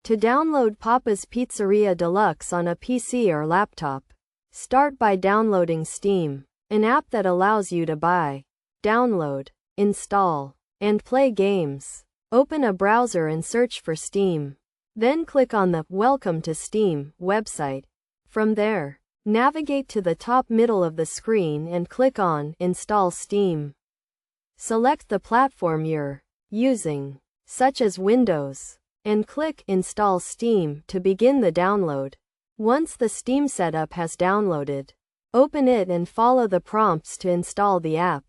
To download Papa's Pizzeria Deluxe on a PC or laptop, start by downloading Steam, an app that allows you to buy, download, install, and play games. Open a browser and search for Steam. Then click on the Welcome to Steam website. From there, navigate to the top middle of the screen and click on Install Steam. Select the platform you're using, such as Windows, and click Install Steam to begin the download. Once the Steam setup has downloaded, open it and follow the prompts to install the app.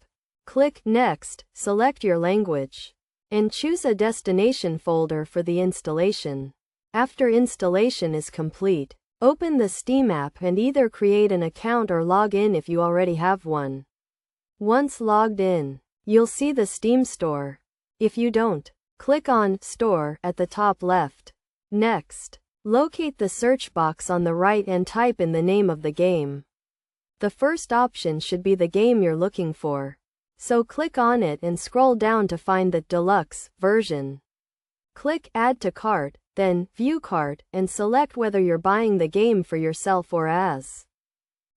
Click Next, select your language, and choose a destination folder for the installation. After installation is complete, open the Steam app and either create an account or log in if you already have one. Once logged in, you'll see the Steam store. If you don't, click on Store at the top left. Next, locate the search box on the right and type in the name of the game. The first option should be the game you're looking for, so click on it and scroll down to find the Deluxe version. Click Add to Cart, then View Cart, and select whether you're buying the game for yourself or as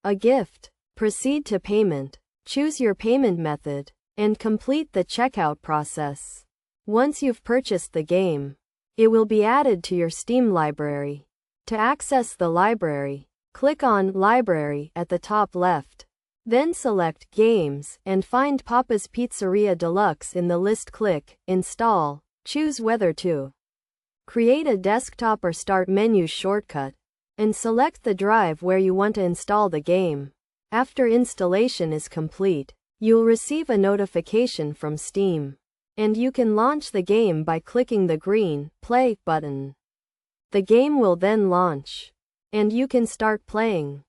a gift. Proceed to payment, choose your payment method, and complete the checkout process. Once you've purchased the game, it will be added to your Steam library. To access the library, click on Library at the top left. Then select Games and find Papa's Pizzeria Deluxe in the list. Click Install, choose whether to create a desktop or start menu shortcut, and select the drive where you want to install the game. After installation is complete, you'll receive a notification from Steam, and you can launch the game by clicking the green Play button. The game will then launch, and you can start playing.